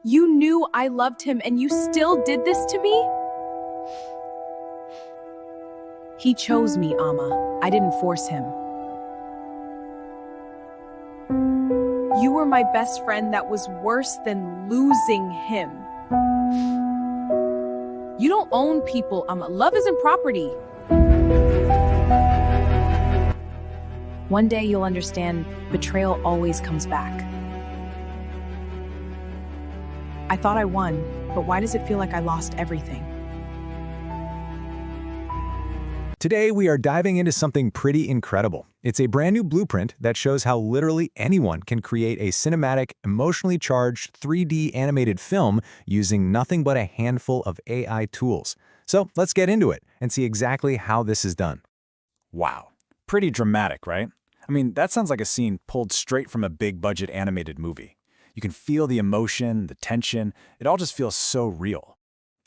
You knew I loved him and you still did this to me? He chose me, Amma. I didn't force him. You were my best friend that was worse than losing him. You don't own people, Amma. Love isn't property. One day you'll understand betrayal always comes back. I thought I won, but why does it feel like I lost everything? Today, we are diving into something pretty incredible. It's a brand new blueprint that shows how literally anyone can create a cinematic, emotionally charged 3D animated film using nothing but a handful of AI tools. So let's get into it and see exactly how this is done. Wow, pretty dramatic, right? I mean, that sounds like a scene pulled straight from a big-budget animated movie. You can feel the emotion, the tension, it all just feels so real.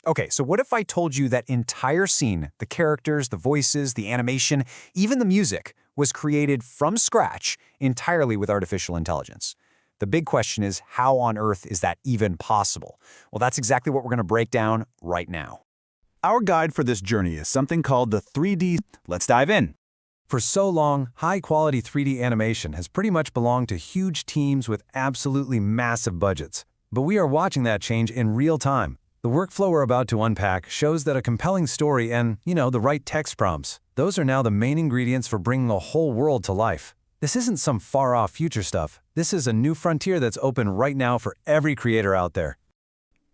Okay, so what if I told you that entire scene, the characters, the voices, the animation, even the music, was created from scratch entirely with artificial intelligence? The big question is, how on earth is that even possible? Well, that's exactly what we're going to break down right now. Our guide for this journey is something called the 3D. Let's dive in. For so long, high-quality 3D animation has pretty much belonged to huge teams with absolutely massive budgets. But we are watching that change in real time. The workflow we're about to unpack shows that a compelling story and, the right text prompts, those are now the main ingredients for bringing the whole world to life. This isn't some far-off future stuff. This is a new frontier that's open right now for every creator out there.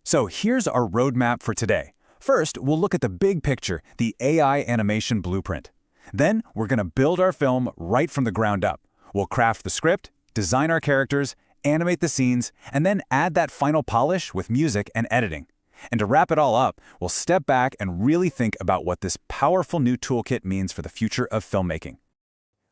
So here's our roadmap for today. First, we'll look at the big picture, the AI animation blueprint. Then, we're going to build our film right from the ground up. We'll craft the script, design our characters, animate the scenes, and then add that final polish with music and editing. And to wrap it all up, we'll step back and really think about what this powerful new toolkit means for the future of filmmaking.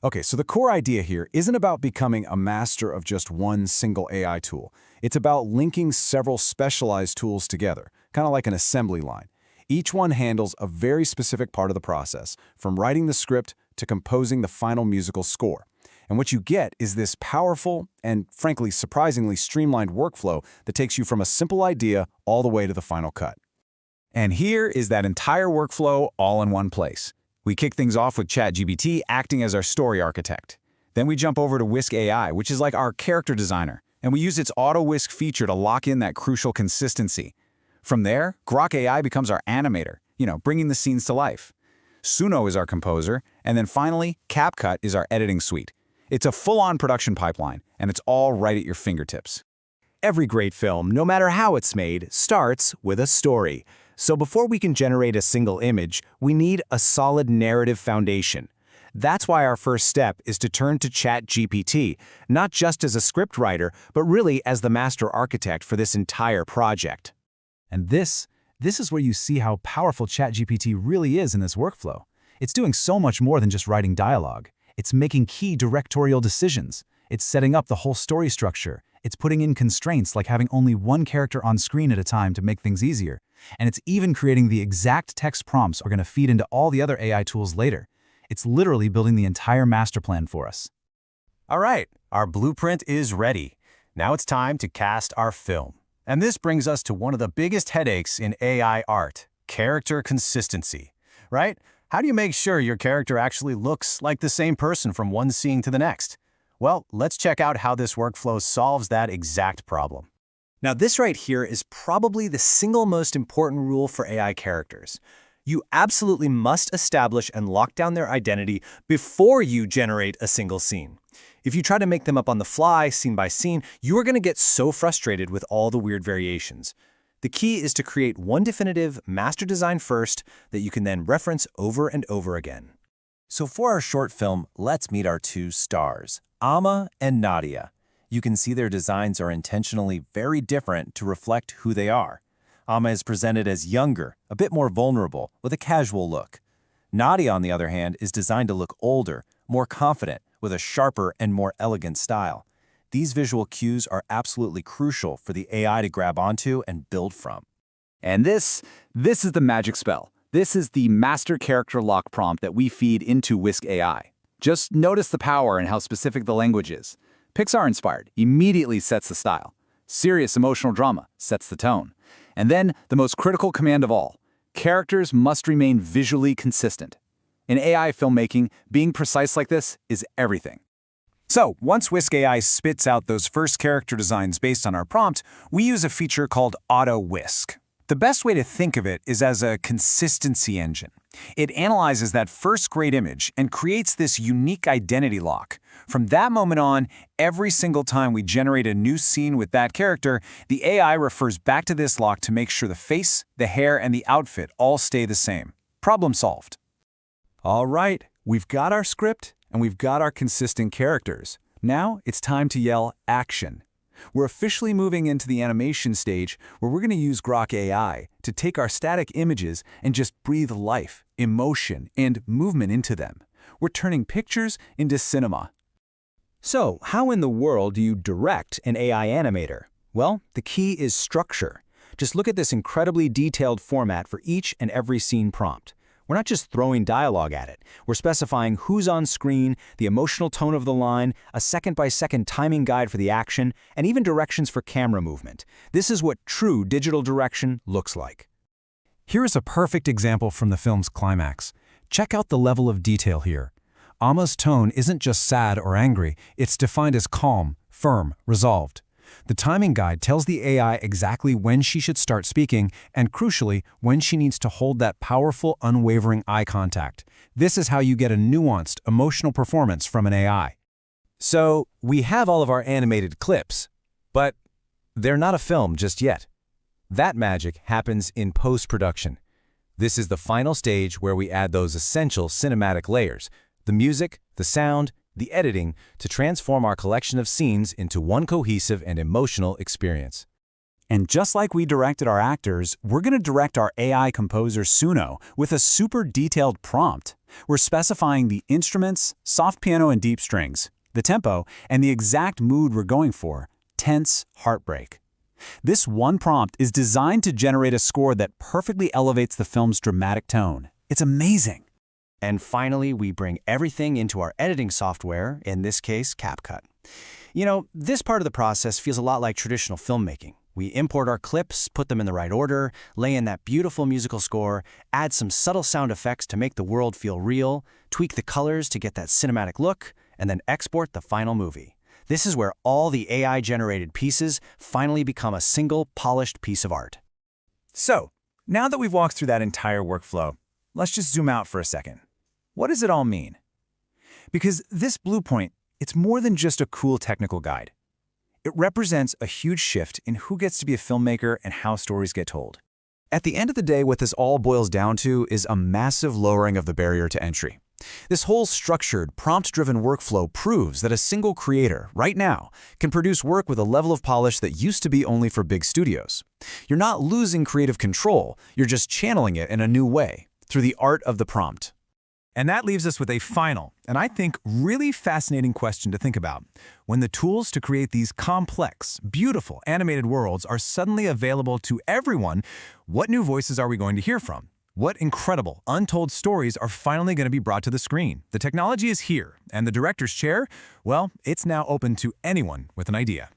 Okay, so the core idea here isn't about becoming a master of just one single AI tool. It's about linking several specialized tools together, kind of like an assembly line. Each one handles a very specific part of the process, from writing the script to composing the final musical score. And what you get is this powerful and, frankly, surprisingly streamlined workflow that takes you from a simple idea all the way to the final cut. And here is that entire workflow all in one place. We kick things off with ChatGPT acting as our story architect. Then we jump over to Whisk AI, which is like our character designer, and we use its auto-whisk feature to lock in that crucial consistency. From there, Grok AI becomes our animator, bringing the scenes to life. Suno is our composer, and then finally, CapCut is our editing suite. It's a full-on production pipeline, and it's all right at your fingertips. Every great film, no matter how it's made, starts with a story. So before we can generate a single image, we need a solid narrative foundation. That's why our first step is to turn to ChatGPT, not just as a scriptwriter, but really as the master architect for this entire project. And this is where you see how powerful ChatGPT really is in this workflow. It's doing so much more than just writing dialogue. It's making key directorial decisions. It's setting up the whole story structure. It's putting in constraints like having only one character on screen at a time to make things easier. And it's even creating the exact text prompts are going to feed into all the other AI tools later. It's literally building the entire master plan for us. All right, our blueprint is ready. Now it's time to cast our film. And this brings us to one of the biggest headaches in AI art, character consistency, right? How do you make sure your character actually looks like the same person from one scene to the next? Well, let's check out how this workflow solves that exact problem. Now, this right here is probably the single most important rule for AI characters. You absolutely must establish and lock down their identity before you generate a single scene. If you try to make them up on the fly, scene by scene, you are going to get so frustrated with all the weird variations. The key is to create one definitive master design first that you can then reference over and over again. So for our short film, let's meet our two stars, Amma and Nadia. You can see their designs are intentionally very different to reflect who they are. Amma is presented as younger, a bit more vulnerable, with a casual look. Nadia, on the other hand, is designed to look older, more confident, with a sharper and more elegant style. These visual cues are absolutely crucial for the AI to grab onto and build from. And this is the magic spell. This is the master character lock prompt that we feed into Whisk AI. Just notice the power and how specific the language is. Pixar-inspired, immediately sets the style. Serious emotional drama sets the tone. And then, the most critical command of all, characters must remain visually consistent. In AI filmmaking, being precise like this is everything. So, once Whisk AI spits out those first character designs based on our prompt, we use a feature called Auto Whisk. The best way to think of it is as a consistency engine. It analyzes that first great image and creates this unique identity lock. From that moment on, every single time we generate a new scene with that character, the AI refers back to this lock to make sure the face, the hair, and the outfit all stay the same. Problem solved. All right, we've got our script and we've got our consistent characters. Now it's time to yell action. We're officially moving into the animation stage where we're going to use Grok AI to take our static images and just breathe life, emotion, and movement into them. We're turning pictures into cinema. So, how in the world do you direct an AI animator? Well, the key is structure. Just look at this incredibly detailed format for each and every scene prompt. We're not just throwing dialogue at it. We're specifying who's on screen, the emotional tone of the line, a second-by-second timing guide for the action, and even directions for camera movement. This is what true digital direction looks like. Here is a perfect example from the film's climax. Check out the level of detail here. Amma's tone isn't just sad or angry, it's defined as calm, firm, resolved. The timing guide tells the AI exactly when she should start speaking and, crucially, when she needs to hold that powerful, unwavering eye contact. This is how you get a nuanced, emotional performance from an AI. So, we have all of our animated clips, but they're not a film just yet. That magic happens in post-production. This is the final stage where we add those essential cinematic layers, the music, the sound, the editing, to transform our collection of scenes into one cohesive and emotional experience. And just like we directed our actors, we're going to direct our AI composer Suno with a super detailed prompt. We're specifying the instruments, soft piano and deep strings, the tempo, and the exact mood we're going for, tense heartbreak. This one prompt is designed to generate a score that perfectly elevates the film's dramatic tone. It's amazing. And finally, we bring everything into our editing software, in this case, CapCut. You know, this part of the process feels a lot like traditional filmmaking. We import our clips, put them in the right order, lay in that beautiful musical score, add some subtle sound effects to make the world feel real, tweak the colors to get that cinematic look, and then export the final movie. This is where all the AI-generated pieces finally become a single, polished piece of art. So, now that we've walked through that entire workflow, let's just zoom out for a second. What does it all mean? Because this blueprint, it's more than just a cool technical guide. It represents a huge shift in who gets to be a filmmaker and how stories get told. At the end of the day, what this all boils down to is a massive lowering of the barrier to entry. This whole structured, prompt-driven workflow proves that a single creator, right now, can produce work with a level of polish that used to be only for big studios. You're not losing creative control, you're just channeling it in a new way, through the art of the prompt. And that leaves us with a final, and I think really fascinating question to think about. When the tools to create these complex, beautiful animated worlds are suddenly available to everyone, what new voices are we going to hear from? What incredible, untold stories are finally going to be brought to the screen? The technology is here, and the director's chair, well, it's now open to anyone with an idea.